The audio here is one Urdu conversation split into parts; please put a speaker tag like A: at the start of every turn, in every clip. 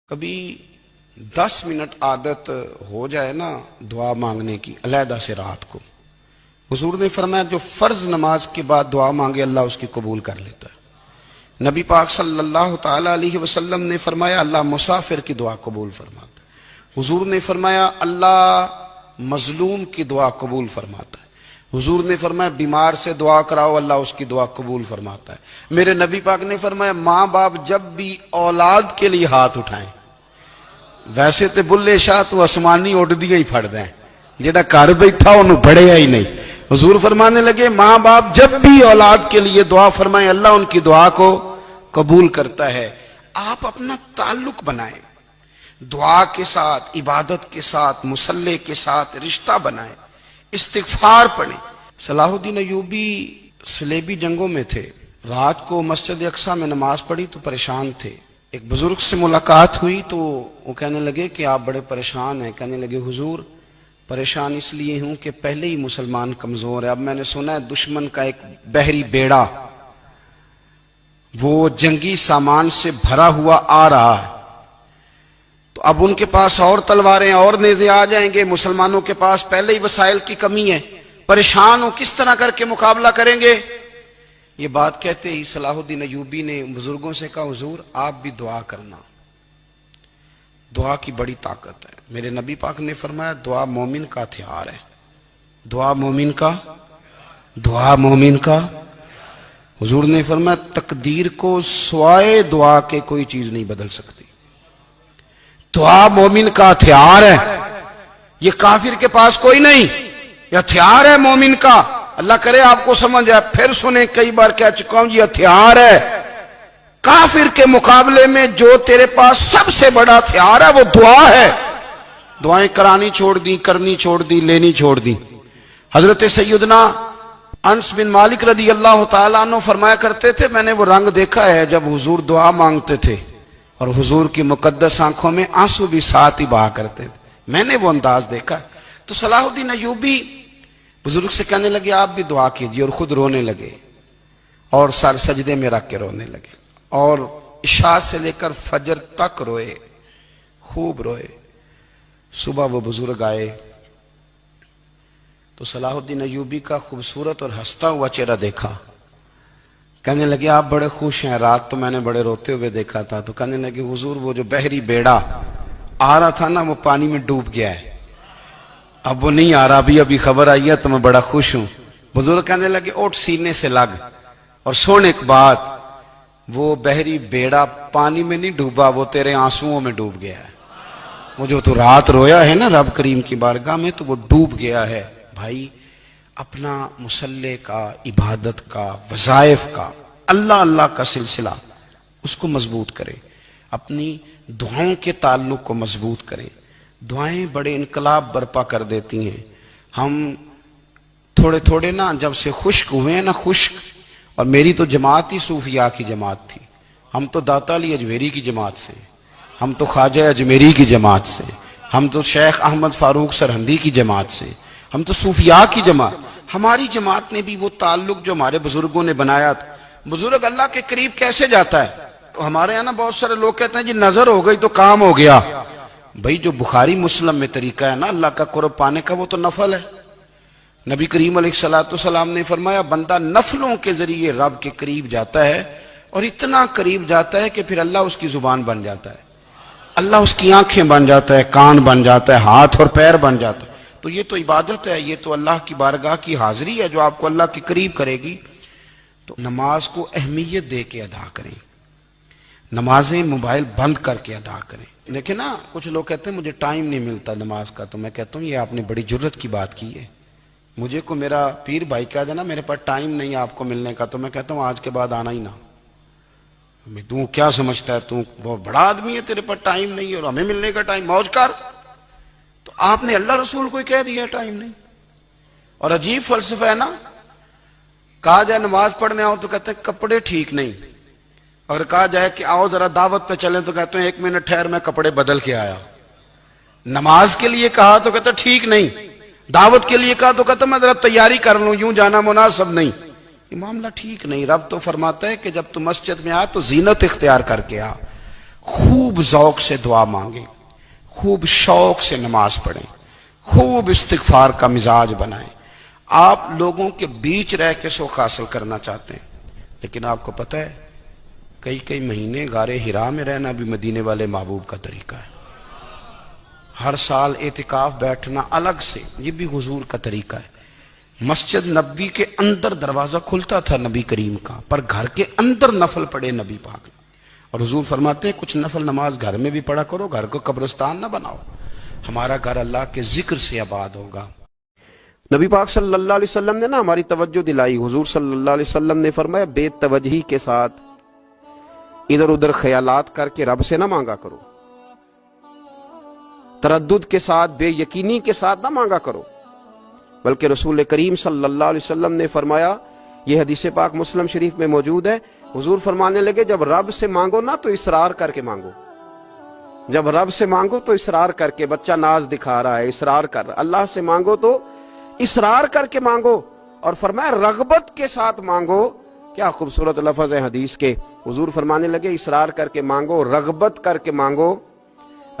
A: کبھی 10 منٹ عادت ہو جائے نا دعا مانگنے کی علیحدہ سے رات کو، حضور نے فرمایا جو فرض نماز کے بعد دعا مانگے اللہ اس کی قبول کر لیتا ہے۔ نبی پاک صلی اللہ تعالی علیہ وسلم نے فرمایا اللہ مسافر کی دعا قبول فرماتا ہے۔ حضور نے فرمایا اللہ مظلوم کی دعا قبول فرماتا ہے۔ حضور نے فرمایا بیمار سے دعا کراؤ اللہ اس کی دعا قبول فرماتا ہے۔ میرے نبی پاک نے فرمایا ماں باپ جب بھی اولاد کے لیے ہاتھ اٹھائیں، ویسے تے بلے شاہ تو آسمانی اڈ دیا ہی پھڑ دیں، جیڑا گھر بیٹھا انہوں بڑھیا ہی نہیں۔ حضور فرمانے لگے ماں باپ جب بھی اولاد کے لیے دعا فرمائیں اللہ ان کی دعا کو قبول کرتا ہے۔ آپ اپنا تعلق بنائیں، دعا کے ساتھ، عبادت کے ساتھ، مصلی کے ساتھ رشتہ بنائیں، استغفار پڑھیں۔ صلاح الدین ایوبی صلیبی جنگوں میں تھے، رات کو مسجد اقصی میں نماز پڑھی تو پریشان تھے۔ ایک بزرگ سے ملاقات ہوئی تو وہ کہنے لگے کہ آپ بڑے پریشان ہیں۔ کہنے لگے حضور پریشان اس لیے ہوں کہ پہلے ہی مسلمان کمزور ہے، اب میں نے سنا ہے دشمن کا ایک بحری بیڑا وہ جنگی سامان سے بھرا ہوا آ رہا ہے، تو اب ان کے پاس اور تلواریں اور نیزے آ جائیں گے، مسلمانوں کے پاس پہلے ہی وسائل کی کمی ہے، پریشان ہو کس طرح کر کے مقابلہ کریں گے۔ یہ بات کہتے ہی صلاح الدین ایوبی نے بزرگوں سے کہا حضور آپ بھی دعا کرنا، دعا کی بڑی طاقت ہے۔ میرے نبی پاک نے فرمایا دعا مومن کا ہتھیار ہے، دعا مومن کا حضور نے فرمایا تقدیر کو سوائے دعا کے کوئی چیز نہیں بدل سکتی۔ دعا مومن کا ہتھیار ہے، یہ کافر کے پاس کوئی نہیں، یہ ہتھیار ہے مومن کا۔ اللہ کرے آپ کو سمجھ آئے، پھر سنیں، کئی بار کہہ چکا ہوں یہ ہتھیار ہے۔ کافر کے مقابلے میں جو تیرے پاس سب سے بڑا ہتھیار ہے وہ دعا ہے۔ دعائیں کرانی چھوڑ دی، کرنی چھوڑ دی، لینی چھوڑ دی۔ حضرت سیدنا انس بن مالک رضی اللہ تعالیٰ عنہ فرمایا کرتے تھے میں نے وہ رنگ دیکھا ہے جب حضور دعا مانگتے تھے اور حضور کی مقدس آنکھوں میں آنسو بھی ساتھ ہی بہا کرتے تھے، میں نے وہ انداز دیکھا ہے۔ تو صلاح الدین ایوبی بزرگ سے کہنے لگے آپ بھی دعا کیجئے، اور خود رونے لگے اور سر سجدے میں رکھ کے رونے لگے، اور عشاء سے لے کر فجر تک روئے، خوب روئے۔ صبح وہ بزرگ آئے تو صلاح الدین ایوبی کا خوبصورت اور ہنستا ہوا چہرہ دیکھا، کہنے لگے آپ بڑے خوش ہیں، رات تو میں نے بڑے روتے ہوئے دیکھا تھا۔ تو کہنے لگے حضور وہ جو بحری بیڑا آ رہا تھا نا وہ پانی میں ڈوب گیا ہے، اب وہ نہیں آ رہا، ابھی خبر آئی ہے تو میں بڑا خوش ہوں۔ بزرگ کہنے لگے اٹھ سینے سے لگ، اور سن ایک بات، وہ بحری بیڑا پانی میں نہیں ڈوبا، وہ تیرے آنسوؤں میں ڈوب گیا ہے۔ وہ جو تو رات رویا ہے نا رب کریم کی بارگاہ میں تو وہ ڈوب گیا ہے۔ بھائی اپنا مصلی کا، عبادت کا، وظائف کا، اللہ اللہ کا سلسلہ اس کو مضبوط کریں، اپنی دعاؤں کے تعلق کو مضبوط کریں۔ دعائیں بڑے انقلاب برپا کر دیتی ہیں۔ ہم تھوڑے تھوڑے نا جب سے خشک ہوئے ہیں نا، خشک، اور میری تو جماعت ہی صوفیاء کی جماعت تھی، ہم تو داتا علی اجمیری کی جماعت سے، ہم تو خواجہ اجمیری کی جماعت سے، ہم تو شیخ احمد فاروق سرہندی کی جماعت سے، ہم تو صوفیاء کی جماعت۔ ہماری جماعت نے بھی وہ تعلق جو ہمارے بزرگوں نے بنایا تھا۔ بزرگ اللہ کے قریب کیسے جاتا ہے؟ ہمارے یہاں نا بہت سارے لوگ کہتے ہیں جی نظر ہو گئی تو کام ہو گیا۔ بھائی جو بخاری مسلم میں طریقہ ہے نا اللہ کا قرب پانے کا وہ تو نفل ہے۔ نبی کریم علیہ السلام نے فرمایا بندہ نفلوں کے ذریعے رب کے قریب جاتا ہے، اور اتنا قریب جاتا ہے کہ پھر اللہ اس کی زبان بن جاتا ہے، اللہ اس کی آنکھیں بن جاتا ہے، کان بن جاتا ہے، ہاتھ اور پیر بن جاتا ہے۔ تو یہ تو عبادت ہے، یہ تو اللہ کی بارگاہ کی حاضری ہے جو آپ کو اللہ کے قریب کرے گی۔ تو نماز کو اہمیت دے کے ادا کریں، نمازیں موبائل بند کر کے ادا کریں۔ دیکھیں نا کچھ لوگ کہتے ہیں مجھے ٹائم نہیں ملتا نماز کا، تو میں کہتا ہوں یہ آپ نے بڑی جرت کی بات کی ہے۔ مجھے کو میرا پیر بھائی کہہ دینا میرے پاس ٹائم نہیں آپ کو ملنے کا، تو میں کہتا ہوں آج کے بعد آنا ہی نہ۔ تو کیا سمجھتا ہے تو بہت بڑا آدمی ہے، تیرے پاس ٹائم نہیں ہے اور ہمیں ملنے کا ٹائم، موج کر۔ تو آپ نے اللہ رسول کو ہی کہہ دیا ٹائم نہیں۔ اور عجیب فلسفہ ہے نا، کہا جائے نماز پڑھنے آؤ تو کہتے ہیں کپڑے ٹھیک نہیں، اگر کہا جائے کہ آؤ ذرا دعوت پہ چلیں تو کہتے ہیں 1 منٹ ٹھہر میں کپڑے بدل کے آیا۔ نماز کے لیے کہا تو کہتے ہیں ٹھیک نہیں، دعوت کے لیے کہا تو کہتے ہیں میں ذرا تیاری کر لوں، یوں جانا مناسب نہیں۔ یہ معاملہ ٹھیک نہیں۔ رب تو فرماتا ہے کہ جب تو مسجد میں آ تو زینت اختیار کر کے آ، خوب ذوق سے دعا مانگیں، خوب شوق سے نماز پڑھیں، خوب استغفار کا مزاج بنائیں۔ آپ لوگوں کے بیچ رہ کے سکھ حاصل کرنا چاہتے ہیں، لیکن آپ کو پتہ ہے کئی مہینے غار حرا میں رہنا بھی مدینے والے محبوب کا طریقہ ہے۔ ہر سال اعتکاف بیٹھنا الگ سے، یہ بھی حضور کا طریقہ ہے۔ مسجد نبی کے اندر دروازہ کھلتا تھا نبی کریم کا، پر گھر کے اندر نفل پڑے نبی پاک نے، اور حضور فرماتے ہیں کچھ نفل نماز گھر میں بھی پڑھا کرو، گھر کو قبرستان نہ بناؤ، ہمارا گھر اللہ کے ذکر سے آباد ہوگا۔
B: نبی پاک صلی اللہ علیہ وسلم نے نا ہماری توجہ دلائی۔ حضور صلی اللہ علیہ وسلم نے فرمایا بے توجہی کے ساتھ ادھر ادھر خیالات کر کے رب سے نہ مانگا کرو، تردد کے ساتھ بے یقینی کے ساتھ نہ مانگا کرو، بلکہ رسول کریم صلی اللہ علیہ وسلم نے فرمایا، یہ حدیث پاک مسلم شریف میں موجود ہے، حضور فرمانے لگے جب رب سے مانگو نا تو اصرار کر کے مانگو، جب رب سے مانگو تو اصرار کر کے، بچہ ناز دکھا رہا ہے اصرار کر رہا، اللہ سے مانگو تو اصرار کر کے مانگو، اور فرمایا رغبت کے ساتھ مانگو۔ کیا خوبصورت لفظ ہے حدیث کے، حضور فرمانے لگے اصرار کر کے مانگو، رغبت کر کے مانگو۔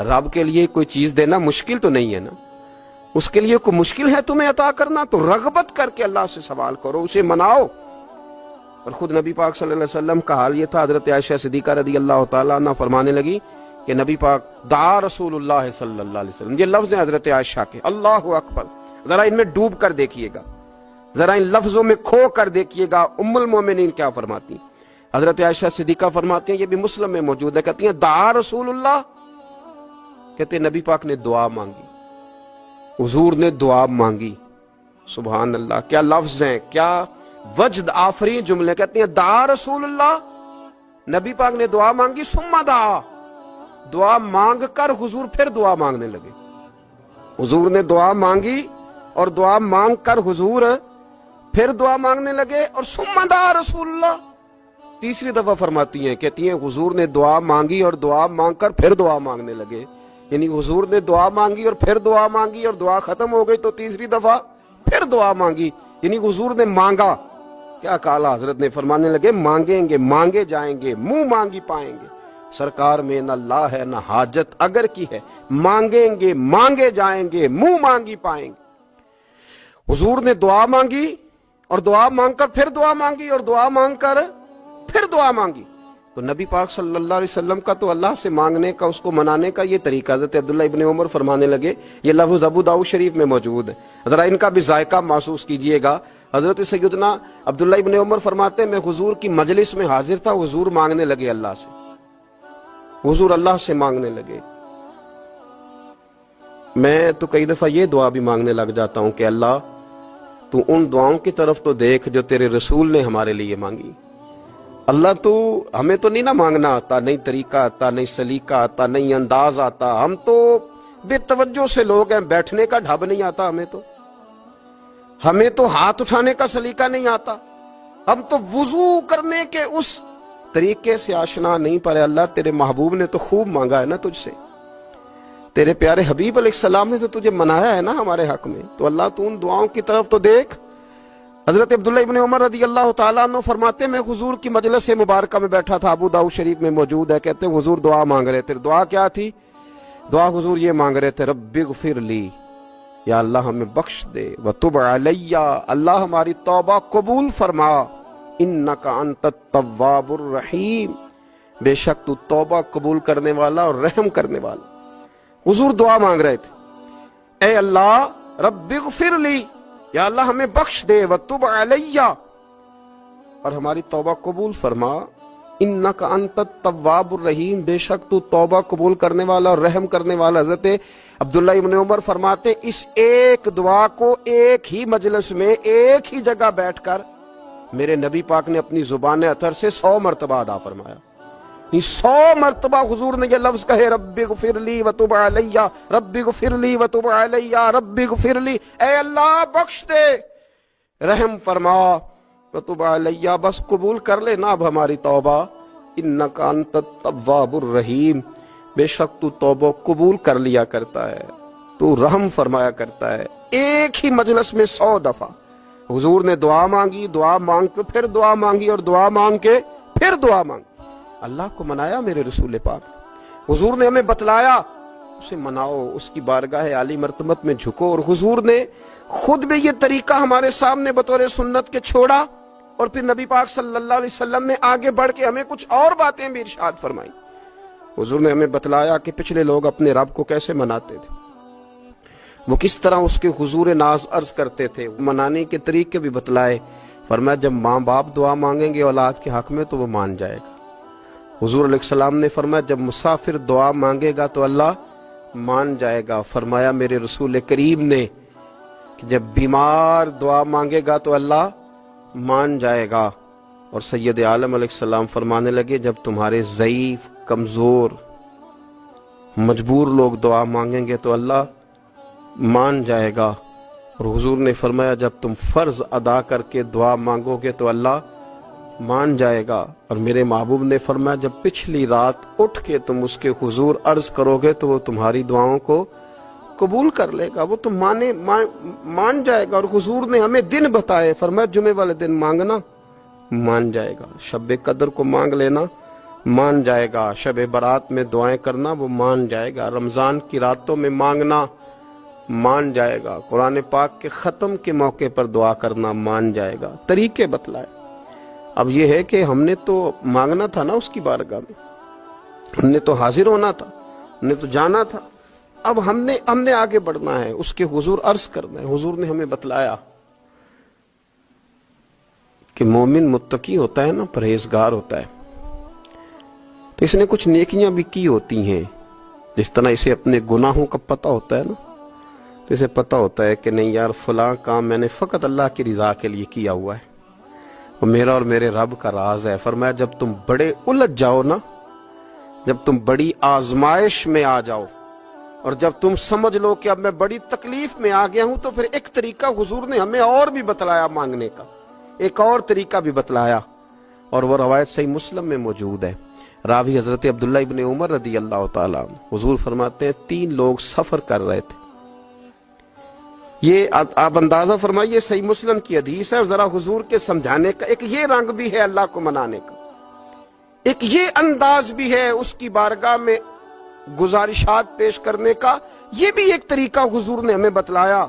B: رب کے لیے کوئی چیز دینا مشکل تو نہیں ہے نا، اس کے لیے کوئی مشکل ہے تمہیں عطا کرنا، تو رغبت کر کے اللہ سے سوال کرو، اسے مناؤ۔ اور خود نبی پاک صلی اللہ علیہ وسلم کا حال یہ تھا، حضرت عائشہ صدیقہ رضی اللہ تعالیٰ عنہ فرمانے لگی کہ نبی پاک دعا رسول اللہ صلی اللہ علیہ وسلم، یہ لفظ ہیں حضرت عائشہ کے، اللہ اکبر، ذرا ان میں ڈوب کر دیکھیے گا، ذرا ان لفظوں میں کھو کر دیکھیے گا ام المومنین کیا فرماتی ہیں۔ حضرت عائشہ صدیقہ فرماتی ہیں، یہ بھی مسلم میں موجود ہے، کہتی ہیں دعا رسول اللہ، کہتے ہیں نبی پاک نے دعا مانگی، حضور نے دعا مانگی۔ سبحان اللہ، کیا لفظ ہیں، کیا وجد آفرین جملے، کہتے ہیں دعا رسول اللہ، نبی پاک نے دعا مانگی، ثم دعا، دعا مانگ کر حضور پھر دعا مانگنے لگے۔ حضور نے دعا مانگی اور دعا مانگ کر حضور پھر دعا مانگنے لگے، اور ثم دعا رسول اللہ، تیسری دفعہ فرماتی ہیں، کہتی ہیں حضور نے دعا مانگی اور دعا مانگ کر پھر دعا مانگنے لگے، یعنی حضور نے دعا مانگی اور پھر دعا مانگی اور دعا ختم ہو گئی تو تیسری دفعہ پھر دعا مانگی، یعنی حضور نے مانگا۔ کیا کہا حضرت نے، فرمانے لگے مانگیں گے مانگے جائیں گے، منہ مانگی پائیں گے، سرکار میں نہ لا ہے نہ حاجت اگر کی ہے، مانگیں گے مانگے جائیں گے، منہ مانگی پائیں گے۔ حضور نے دعا مانگی اور دعا مانگ کر پھر دعا مانگی اور دعا مانگ کر پھر دعا مانگی، تو نبی پاک صلی اللہ علیہ وسلم کا تو اللہ سے مانگنے کا، اس کو منانے کا یہ طریقہ۔ حضرت عبداللہ ابن عمر فرمانے لگے، یہ لفظ ابو داؤد شریف میں موجود ہے، ذرا ان کا بھی ذائقہ محسوس کیجئے گا۔ حضرت سیدنا عبداللہ ابن عمر فرماتے ہیں، میں حضور کی مجلس میں حاضر تھا، حضور مانگنے لگے اللہ سے، حضور اللہ سے مانگنے لگے۔ میں تو کئی دفعہ یہ دعا بھی مانگنے لگ جاتا ہوں کہ اللہ تو ان دعاؤں کی طرف تو دیکھ جو تیرے رسول نے ہمارے لیے مانگی۔ اللہ تو ہمیں تو نہیں نہ مانگنا آتا، نہیں طریقہ آتا، نہیں سلیقہ آتا، نہیں انداز آتا، ہم تو بے توجہ سے لوگ ہیں، بیٹھنے کا ڈھب نہیں آتا ہمیں تو ہاتھ اٹھانے کا سلیقہ نہیں آتا، ہم تو وضو کرنے کے اس طریقے سے آشنا نہیں، پر اللہ تیرے محبوب نے تو خوب مانگا ہے نا تجھ سے، تیرے پیارے حبیب علیہ السلام نے تو تجھے منایا ہے نا ہمارے حق میں، تو اللہ تو ان دعاؤں کی طرف تو دیکھ۔ حضرت عبداللہ ابن عمر رضی اللہ تعالیٰ عنہ فرماتے ہیں، میں حضور کی مجلس مبارکہ میں بیٹھا تھا، ابو داؤد شریف میں موجود ہے، کہتے ہیں حضور دعا مانگ رہے تھے۔ دعا کیا تھی؟ دعا حضور یہ مانگ رہے تھے، رب اغفر لی، یا اللہ ہمیں بخش دے، وتب علی، اللہ ہماری توبہ قبول فرما، انک انت التواب الرحیم، بے شک تو توبہ قبول کرنے والا اور رحم کرنے والا۔ حضور دعا مانگ رہے تھے، اے اللہ رب اغفر لی، یا اللہ ہمیں بخش دے، وتب علی، اور ہماری توبہ قبول فرما، انک انت التواب الرحیم، بے شک تو توبہ قبول کرنے والا اور رحم کرنے والا۔ حضرت عبداللہ ابن عمر فرماتے، اس ایک دعا کو ایک ہی مجلس میں ایک ہی جگہ بیٹھ کر میرے نبی پاک نے اپنی زبان اطہر سے 100 مرتبہ ادا فرمایا، 100 مرتبہ حضور نے یہ لفظ کہے، رب اغفر لی وتب علی، رب اغفر لی وتب علی، رب اغفر لی، اے اللہ بخش دے، رحم فرما، وتب علی، بس قبول کر لے نا اب ہماری توبہ، انک انت التواب الرحیم، بے شک تو توبہ قبول کر لیا کرتا ہے، تو رحم فرمایا کرتا ہے۔ ایک ہی مجلس میں 100 دفعہ حضور نے دعا مانگی، دعا مانگ کے پھر دعا مانگی، اور دعا مانگ کے پھر دعا مانگی، اللہ کو منایا میرے رسول پاک۔ حضور نے ہمیں بتلایا اسے مناؤ، اس کی بارگاہ عالی مرتبت میں جھکو، اور حضور نے خود بھی یہ طریقہ ہمارے سامنے بطور سنت کے چھوڑا، اور پھر نبی پاک صلی اللہ علیہ وسلم نے آگے بڑھ کے ہمیں کچھ اور باتیں بھی ارشاد فرمائی۔ حضور نے ہمیں بتلایا کہ پچھلے لوگ اپنے رب کو کیسے مناتے تھے، وہ کس طرح اس کے حضور ناز عرض کرتے تھے، منانے کے طریقے بھی بتلائے۔ فرمایا جب ماں باپ دعا مانگیں گے اولاد کے حق میں تو وہ مان جائے گا۔ حضور علیہ السلام نے فرمایا جب مسافر دعا مانگے گا تو اللہ مان جائے گا۔ فرمایا میرے رسول کریم نے کہ جب بیمار دعا مانگے گا تو اللہ مان جائے گا۔ اور سید عالم علیہ السلام فرمانے لگے جب تمہارے ضعیف، کمزور، مجبور لوگ دعا مانگیں گے تو اللہ مان جائے گا۔ اور حضور نے فرمایا جب تم فرض ادا کر کے دعا مانگو گے تو اللہ مان جائے گا۔ اور میرے محبوب نے فرمایا جب پچھلی رات اٹھ کے تم اس کے حضور عرض کرو گے تو وہ تمہاری دعاؤں کو قبول کر لے گا، وہ تم مان جائے گا۔ اور حضور نے ہمیں دن بتائے، فرمایا جمعے والے دن مانگنا مان جائے گا، شب قدر کو مانگ لینا مان جائے گا، شب برات میں دعائیں کرنا وہ مان جائے گا، رمضان کی راتوں میں مانگنا مان جائے گا، قرآن پاک کے ختم کے موقع پر دعا کرنا مان جائے گا۔ طریقے بتلائے۔ اب یہ ہے کہ ہم نے تو مانگنا تھا نا اس کی بارگاہ میں، ہم نے تو حاضر ہونا تھا، ہم نے تو جانا تھا، اب ہم نے آگے بڑھنا ہے، اس کے حضور عرض کرنا ہے۔ حضور نے ہمیں بتلایا کہ مومن متقی ہوتا ہے نا، پرہیزگار ہوتا ہے، تو اس نے کچھ نیکیاں بھی کی ہوتی ہیں، جس طرح اسے اپنے گناہوں کا پتہ ہوتا ہے نا، تو اسے پتہ ہوتا ہے کہ نہیں یار فلاں کام میں نے فقط اللہ کی رضا کے لیے کیا ہوا ہے، وہ میرا اور میرے رب کا راز ہے۔ فرمایا جب تم بڑے الجھ جاؤ نا، جب تم بڑی آزمائش میں آ جاؤ، اور جب تم سمجھ لو کہ اب میں بڑی تکلیف میں آ گیا ہوں، تو پھر ایک طریقہ حضور نے ہمیں اور بھی بتلایا مانگنے کا، ایک اور طریقہ بھی بتلایا، اور وہ روایت صحیح مسلم میں موجود ہے۔ راوی حضرت عبداللہ ابن عمر رضی اللہ تعالیٰ عنہ، حضور فرماتے ہیں 3 لوگ سفر کر رہے تھے، یہ آپ اندازہ فرمائیے صحیح مسلم کی حدیث ہے، اور ذرا حضور کے سمجھانے کا ایک یہ رنگ بھی ہے اللہ کو منانے کا، ایک یہ انداز بھی ہے اس کی بارگاہ میں گزارشات پیش کرنے کا، یہ بھی ایک طریقہ حضور نے ہمیں بتلایا۔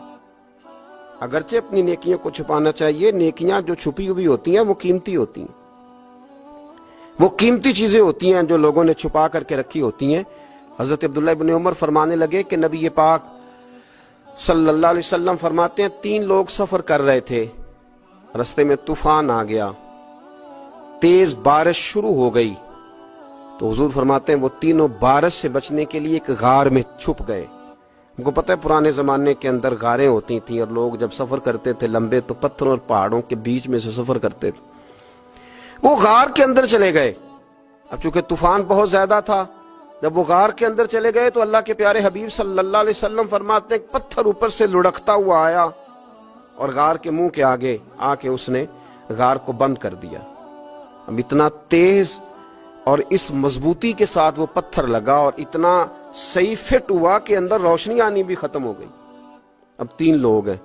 B: اگرچہ اپنی نیکیوں کو چھپانا چاہیے، نیکیاں جو چھپی ہوئی ہوتی ہیں وہ قیمتی ہوتی ہیں، وہ قیمتی چیزیں ہوتی ہیں جو لوگوں نے چھپا کر کے رکھی ہوتی ہیں۔ حضرت عبداللہ ابن عمر فرمانے لگے کہ نبی پاک صلی اللہ علیہ وسلم فرماتے ہیں 3 لوگ سفر کر رہے تھے، رستے میں طوفان آ گیا، تیز بارش شروع ہو گئی، تو حضور فرماتے ہیں وہ تینوں بارش سے بچنے کے لیے ایک غار میں چھپ گئے۔ ان کو پتہ ہے پرانے زمانے کے اندر غاریں ہوتی تھیں، اور لوگ جب سفر کرتے تھے لمبے تو پتھروں اور پہاڑوں کے بیچ میں سے سفر کرتے تھے، وہ غار کے اندر چلے گئے۔ اب چونکہ طوفان بہت زیادہ تھا، جب وہ غار کے اندر چلے گئے تو اللہ کے پیارے حبیب صلی اللہ علیہ وسلم فرماتے ہیں پتھر اوپر سے لڑکتا ہوا آیا اور غار کے منہ کے آگے آ کے اس نے غار کو بند کر دیا۔ اب اتنا تیز اور اس مضبوطی کے ساتھ وہ پتھر لگا، اور اتنا صحیح فٹ ہوا کہ اندر روشنی آنی بھی ختم ہو گئی۔ اب 3 لوگ ہیں،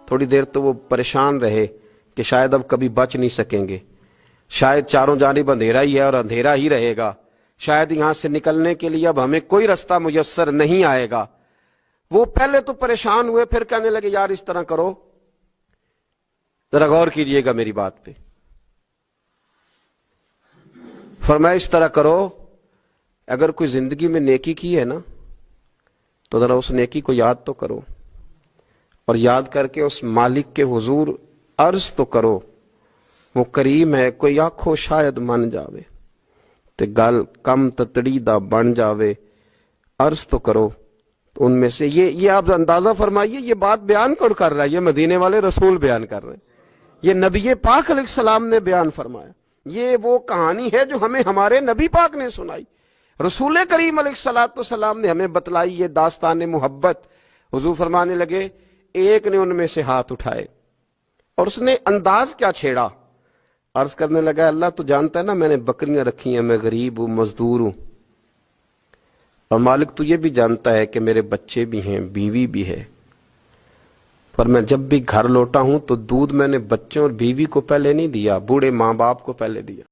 B: تھوڑی دیر تو وہ پریشان رہے کہ شاید اب کبھی بچ نہیں سکیں گے، شاید چاروں جانب اندھیرا ہی ہے اور اندھیرا ہی رہے گا، شاید یہاں سے نکلنے کے لیے اب ہمیں کوئی رستہ میسر نہیں آئے گا۔ وہ پہلے تو پریشان ہوئے، پھر کہنے لگے یار اس طرح کرو، ذرا غور کیجئے گا میری بات پہ۔ فرمایا اس طرح کرو، اگر کوئی زندگی میں نیکی کی ہے نا تو ذرا اس نیکی کو یاد تو کرو، اور یاد کر کے اس مالک کے حضور عرض تو کرو، وہ کریم ہے، کوئی آنکھو شاید من جاوے تے گل کم تتڑی دا بن جاوے، عرض تو کرو۔ تو ان میں سے یہ آپ اندازہ فرمائیے، یہ بات بیان کون کر رہا ہے؟ یہ مدینے والے رسول بیان کر رہے ہیں، یہ نبی پاک علیہ السلام نے بیان فرمایا، یہ وہ کہانی ہے جو ہمیں ہمارے نبی پاک نے سنائی، رسول کریم علیہ السلام نے ہمیں بتلائی، یہ داستان محبت۔ حضور فرمانے لگے ایک نے ان میں سے ہاتھ اٹھائے، اور اس نے انداز کیا چھیڑا، عرض کرنے لگا اللہ تو جانتا ہے نا میں نے بکریاں رکھی ہیں، میں غریب ہوں، مزدور ہوں، اور مالک تو یہ بھی جانتا ہے کہ میرے بچے بھی ہیں، بیوی بھی ہے، پر میں جب بھی گھر لوٹا ہوں تو دودھ میں نے بچوں اور بیوی کو پہلے نہیں دیا، بوڑھے ماں باپ کو پہلے دیا۔